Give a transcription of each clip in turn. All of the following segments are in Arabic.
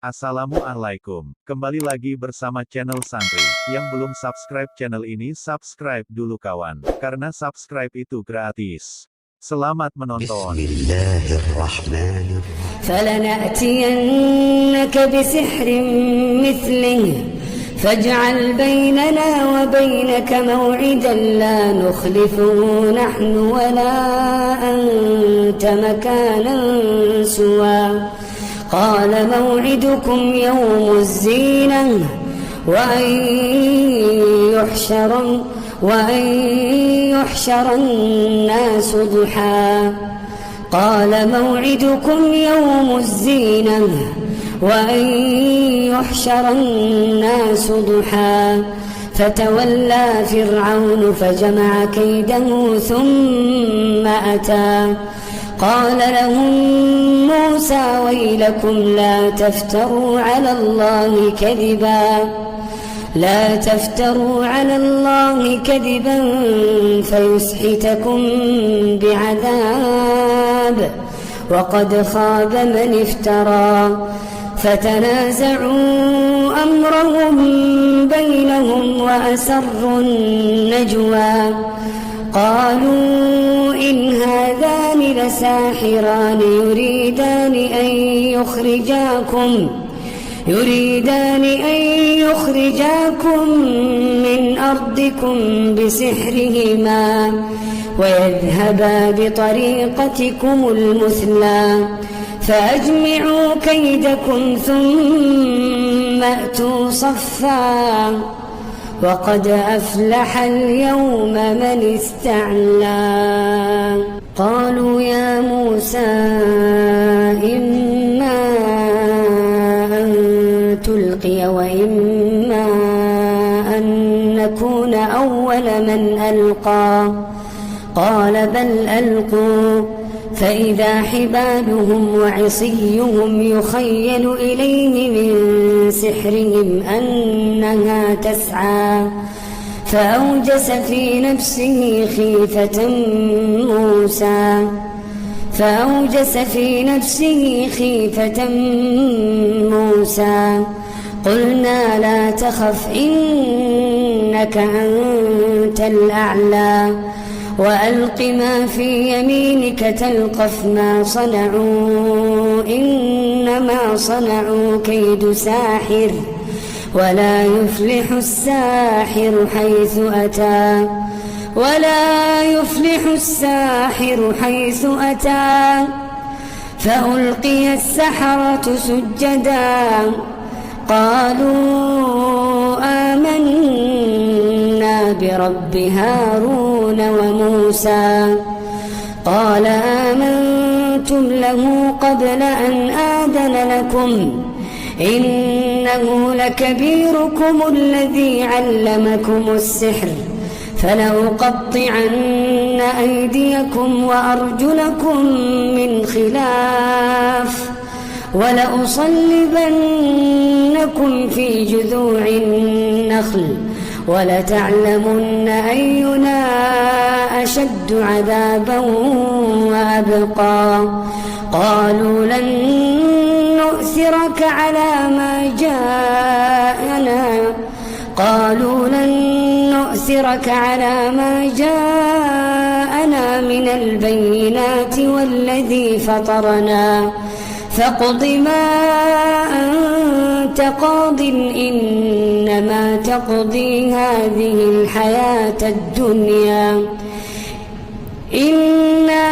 Assalamualaikum, kembali lagi bersama channel Santri. Yang belum subscribe channel ini subscribe dulu kawan, karena subscribe itu gratis. Selamat menonton. Bismillahirrahmanirrahim. فلنأتينك بسحر مثله فاجعل بيننا وبينك موعدا لا نخلفه نحن ولا أنت مكانا سوى قال موعدكم يوم الزينة وأن يحشر الناس ضحى قال موعدكم يوم الزينة وأن يحشر الناس ضحى فتولى فرعون فجمع كيده ثم أتى قال لهم موسى ويلكم لا تفتروا على الله كذبا فيسحتكم بعذاب وقد خاب من افترى فتنازعوا أمرهم بينهم وأسروا النجوى قالوا إن هذان لساحران يريدان أن يخرجاكم من أرضكم بسحرهما ويذهبا بطريقتكم المثلى فأجمعوا كيدكم ثم أتوا صفا وقد أفلح اليوم من استعلى قالوا يا موسى إما أن تلقي وإما أن نكون أول من ألقى قال بل ألقوا فإذا حبالهم وعصيهم يخيل إليه من سحرهم أنها تسعى فأوجس في نفسه خيفة موسى قلنا لا تخف إنك أنت الأعلى وألق ما في يمينك تلقف ما صنعوا إنما صنعوا كيد ساحر ولا يفلح الساحر حيث أتى فألقي السحرة سجدا قالوا آمنا برب هارون وموسى قال آمنتم له قبل أن آذن لكم إنه لكبيركم الذي علمكم السحر فلأقطعن أيديكم وأرجلكم من خلاف ولأصلبنكم في جذوع النخل ولتعلمن أينا أشد عذابا وأبقى قالوا لن نؤثرك على ما جاءنا من البينات والذي فطرنا فاقض ما أنت قاض إنما تقضي هذه الحياة الدنيا إنا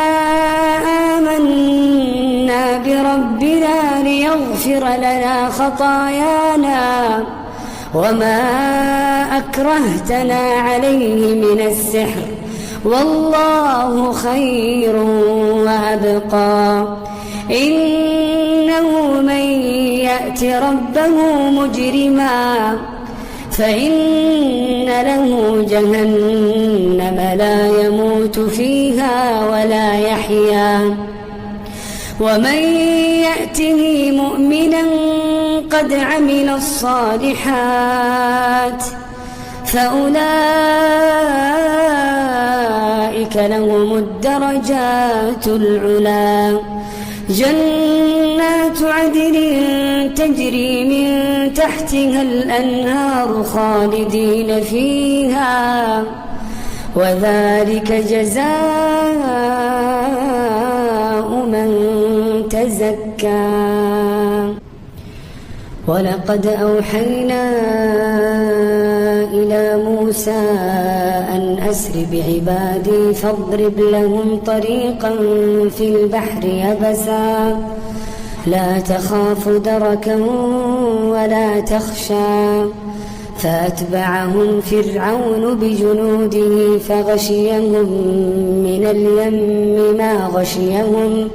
آمنا بربنا ليغفر لنا خطايانا وما أكرهتنا عليه من السحر والله خير وأبقى إنه من يأت ربه مجرما فإن له جهنم لا يموت فيها ولا يحيا ومن يأته مؤمنا قد عمل الصالحات فأولئك لهم الدرجات العلى جنات جنات عدن تجري من تحتها الأنهار خالدين فيها وذلك جزاء من تزكى. ولقد أوحينا إلى موسى أن أسر بعبادي فاضرب لهم طريقا في البحر يبسا لا تخاف دركا ولا تخشى فأتبعهم فرعون بجنوده فغشيهم من اليم ما غشيهم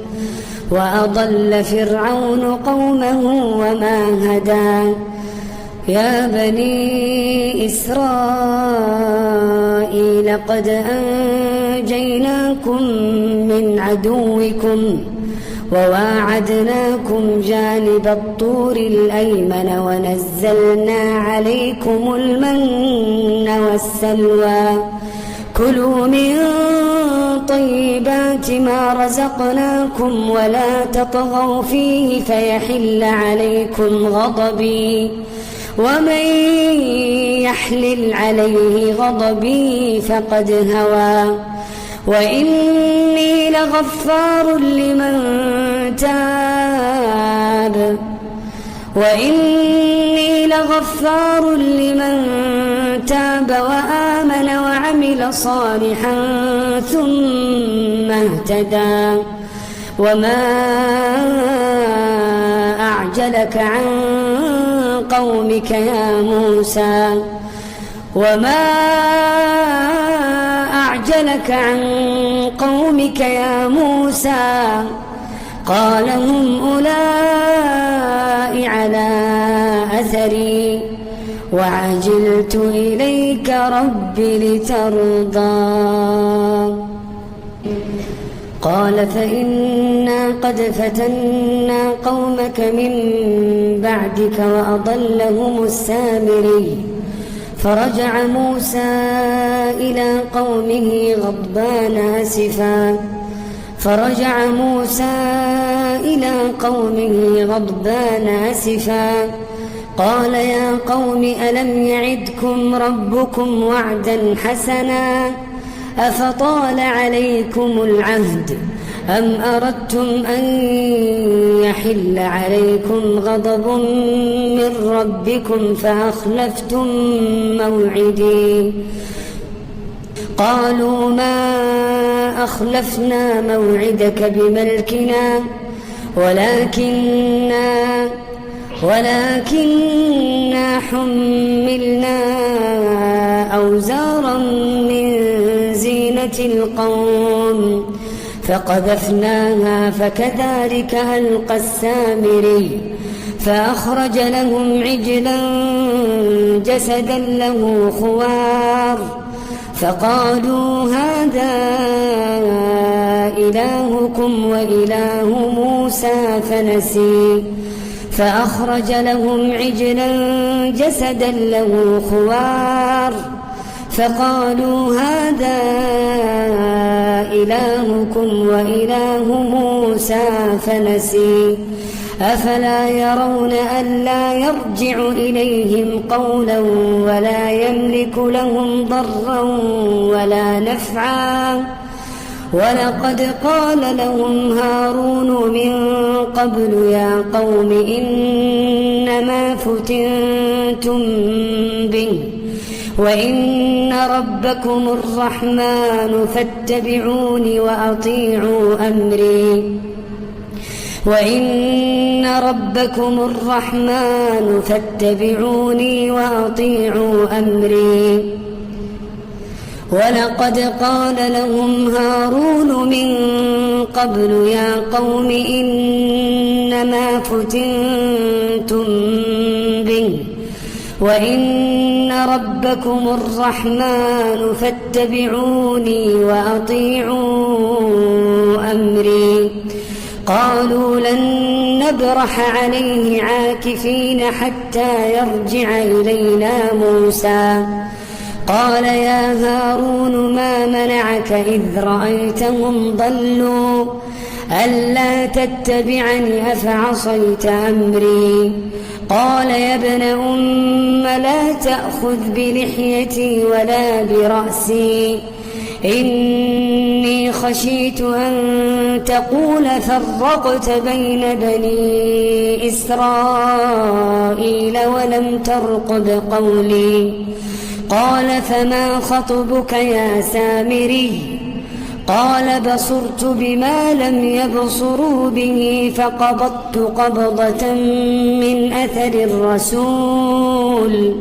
وأضل فرعون قومه وما هدى. يا بني إسرائيل قد أنجيناكم من عدوكم وواعدناكم جانب الطور الأيمن ونزلنا عليكم المن والسلوى كلوا من طيبات ما رزقناكم ولا تطغوا فيه فيحل عليكم غضبي ومن يحلل عليه غضبي فقد هوى. وإني لغفار لمن تاب وآمن وعمل صالحا ثم اهتدى. وما أعجلك عن قومك يا موسى قال هم أولئك على أثري وعجلت إليك رب لترضى. قال فإنا قد فتنا قومك من بعدك وأضلهم السامري. فرجع موسى إلى قومه غضبان آسفا قال يا قوم ألم يعدكم ربكم وعدا حسنا أفطال عليكم العهد أم أردتم أن يحل عليكم غضب من ربكم فأخلفتم موعدي. قالوا ما أخلفنا موعدك بملكنا ولكننا حملنا أوزارا من زينة القوم فقذفناها فكذلك ألقى السامري. فأخرج لهم عجلا جسدا له خوار فقالوا هذا إلهكم وإله موسى فنسي. فأخرج لهم عجلا جسدا له خوار فقالوا هذا إلهكم وإله موسى فنسي. أفلا يرون ألا يرجع إليهم قولا ولا يملك لهم ضرا ولا نفعا. ولقد قال لهم هارون من قبل يا قوم إنما فتنتم به وإن ربكم الرحمن فاتبعوني وأطيعوا أمري. ولقد قال لهم هارون من قبل يا قوم إنما فتنتم به وإن ربكم الرحمن فاتبعوني وأطيعوا أمري. قالوا لن نبرح عليه عاكفين حتى يرجع إلينا موسى. قال يا هارون ما منعك إذ رأيتهم ضلوا ألا تتبعني أفعصيت أمري قال يا ابن أم لا تأخذ بلحيتي ولا برأسي إني خشيت أن تقول فرقت بين بني إسرائيل ولم ترقب قولي قال فما خطبك يا سامري قال بصرت بما لم يبصروا به فقبضت قبضة من أثر الرسول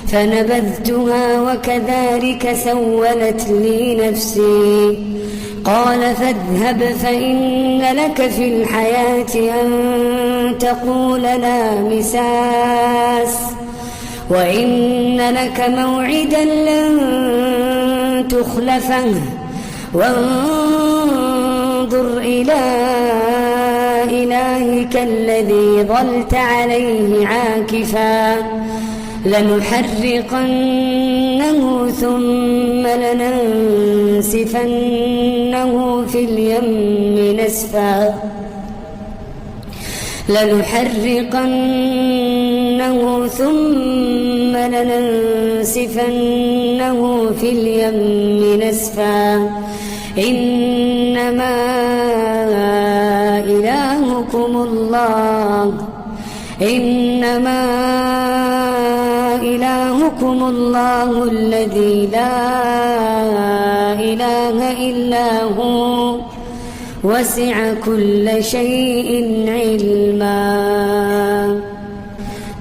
فنبذتها وكذلك سولت لي نفسي قال فاذهب فإن لك في الحياة أن تقول لا مساس وإن لك موعدا لن تخلفه وانظر إلى إلهك الذي ظلت عليه عاكفا لنحرقنه ثم لننسفنه في اليم نسفا لنحرقنه ثم لننسفنه في اليم نسفا إنما إلهكم الله الذي لا إله إلا هو وسع كل شيء علما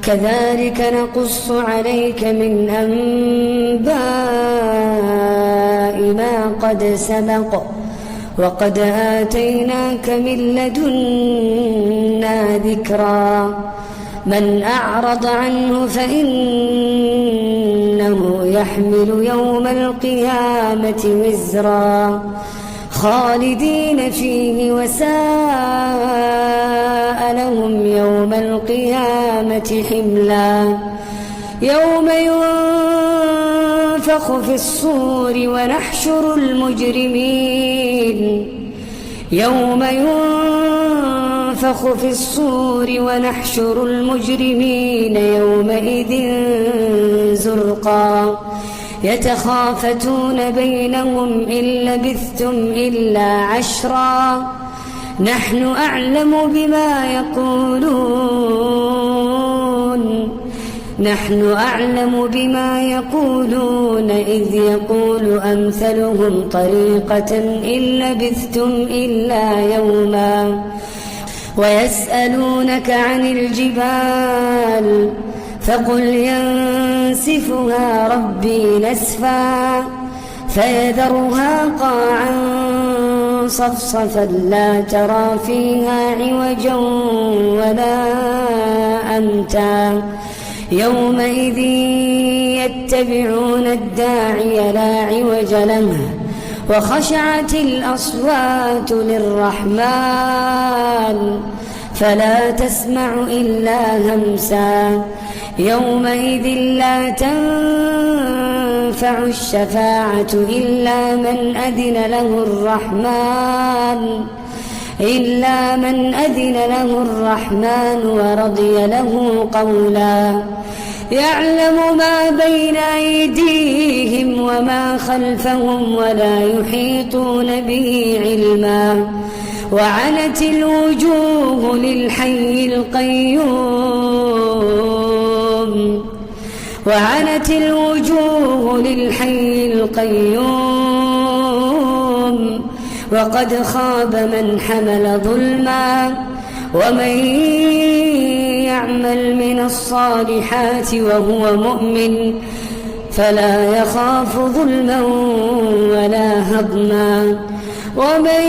كذلك نقص عليك من أنباء ما قد سبق وقد آتيناك من لدنا ذكرا من أعرض عنه فإنه يحمل يوم القيامة وزرا خالدين فيه وساء لهم يوم القيامة حملا يوم ينفخ في الصور ونحشر المجرمين يومئذ زرقا يتخافتون بينهم إن لبثتم إلا عشرا نحن أعلم بما يقولون إذ يقول أمثلهم طريقة إن لبثتم إلا يوما ويسألونك عن الجبال فقل ينسفها ربي نسفا فيذرها قاعا صفصفا لا ترى فيها عوجا ولا أمتا يومئذ يتبعون الداعي لا عوج له وخشعت الأصوات للرحمن فلا تسمع إلا همسا يومئذ لا تنفع الشفاعة إلا من أذن له الرحمن ورضي له قولا يعلم ما بين أيديهم وما خلفهم ولا يحيطون به علما وعنت الوجوه للحي القيوم وقد خاب من حمل ظلما ومن يعمل من الصالحات وهو مؤمن فلا يخاف ظلما ولا هضما ومن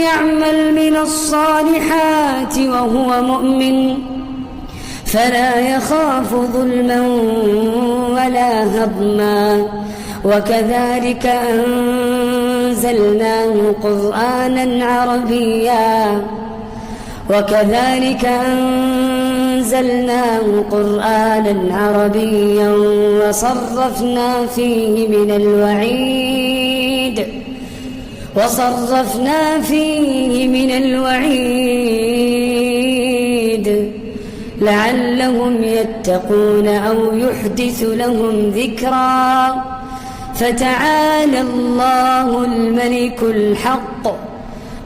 يعمل من الصالحات وهو مؤمن فلا يخاف ظلما ولا هضما وكذلك أنزلناه قرآنا عربيا وصرفنا فيه من الوعيد وصرفنا فيه من الوعيد لعلهم يتقون أو يحدث لهم ذكرا فتعالى الله الملك الحق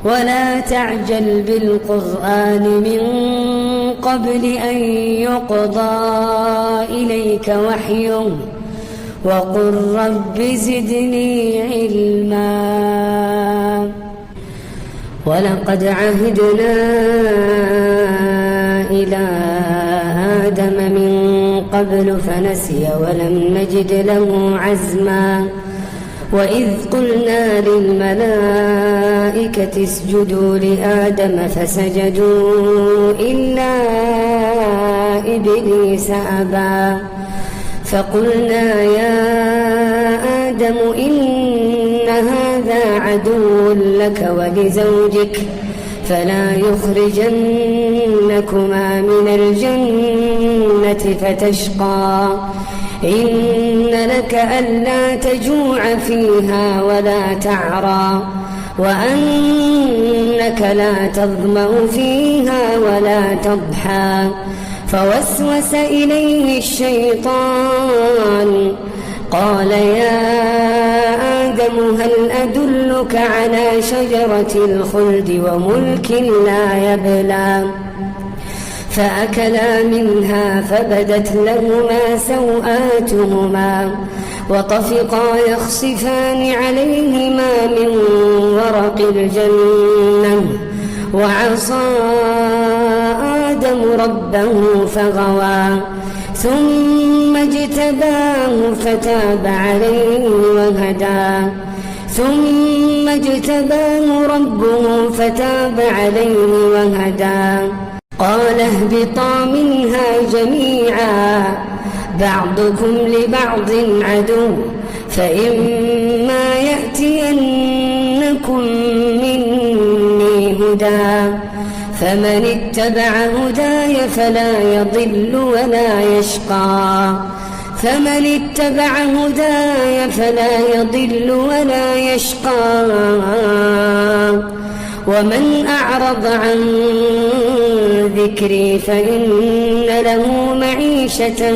ولا تعجل بالقرآن من قبل أن يقضى إليك وحيه وقل رب زدني علما ولقد عهدنا إلى آدم من قبل فنسي ولم نجد له عزما وإذ قلنا للملائكة اسجدوا لآدم فسجدوا إلا إبليس أبى فقلنا يا آدم إن هذا عدو لك ولزوجك فلا يخرجنكما من الجنة فتشقى إن لك ألا تجوع فيها ولا تعرى وأنك لا تظمأ فيها ولا تضحى فوسوس إليه الشيطان قال يا آدم هل أدلك على شجرة الخلد وملك لا يبلى فأكلا منها فبدت لهما سوآتهما وطفقا يخصفان عليهما من ورق الجنة وعصى آدم ربه فغوى ثم اجتباه فتاب عليه وهدى ثم اجتباه ربه فتاب عليه وهدى قال اهبطا منها جميعا بعضكم لبعض عدو فإما يأتينكم مني هدى فمن اتبع هداي فلا يضل ولا يشقى فمن اتبع هداي فلا يضل ولا يشقى ومن أعرض عن ذكري فإن له معيشة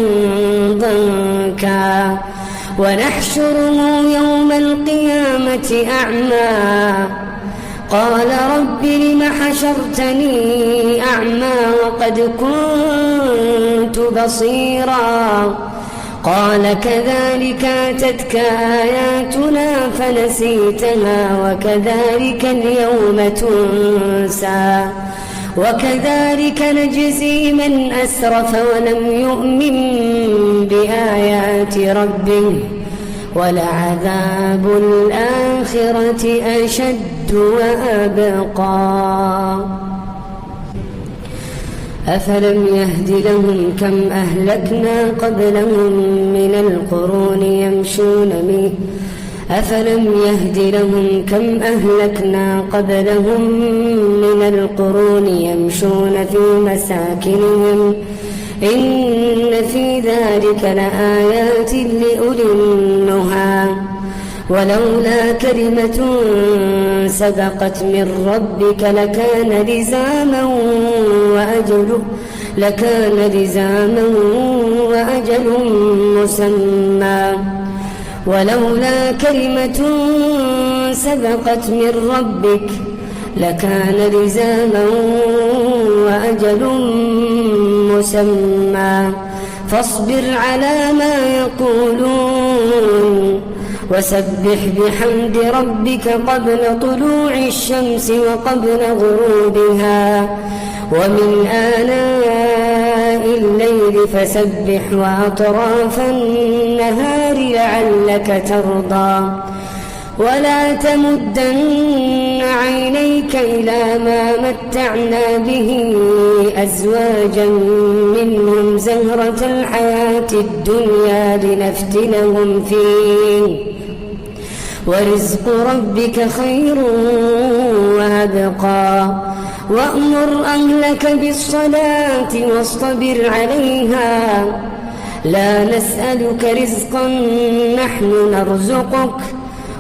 ضنكا ونحشره يوم القيامة أعمى قال رب لم حشرتني أعمى وقد كنت بصيرا قال كذلك أتتك آياتنا فنسيتها وكذلك اليوم تنسى وكذلك نجزي من أسرف ولم يؤمن بآيات ربه ولعذاب الآخرة أشد وأبقى أفلم يهد لهم كم أهلكنا قبلهم من القرون أفلم يهد لهم كم أهلكنا قبلهم من القرون يمشون في مساكنهم إن في ذلك لآيات لأولي النهى ولولا كلمة سبقت من ربك لكان لزاما وأجل مسمى ولولا كلمة سبقت من ربك لكان لزاما وأجل مسمى فاصبر على ما يقولون وسبح بحمد ربك قبل طلوع الشمس وقبل غروبها ومن آناء الليل فسبح وأطراف النهار لعلك ترضى ولا تمدن عينيك إلى ما متعنا به أزواجا منهم زهرة الحياة الدنيا لنفتنهم فيه ورزق ربك خير وأبقى وأمر أهلك بالصلاة واصطبر عليها لا نسألك رزقا نحن نرزقك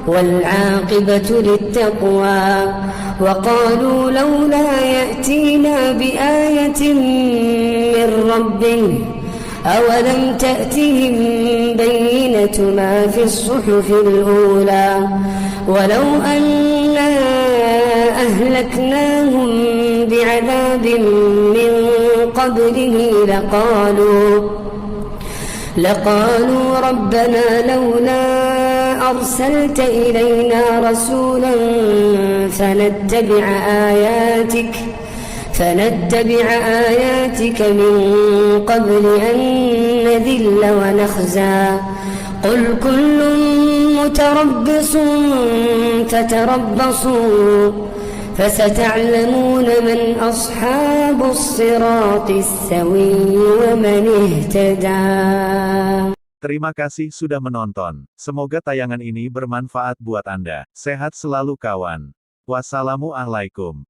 والعاقبة للتقوى وقالوا لولا يأتينا بآية من ربه أولم تأتهم بينة ما في الصحف الأولى ولو أنا أهلكناهم بعذاب من قبله لقالوا ربنا لولا أرسلت إلينا رسولا فنتبع آياتك من قبل أن نذل ونخزى قل كل متربص فتربصوا فستعلمون من أصحاب الصراط السوي ومن اهتدى. Terima kasih sudah menonton. Semoga tayangan ini bermanfaat buat Anda. Sehat selalu kawan. Wassalamualaikum.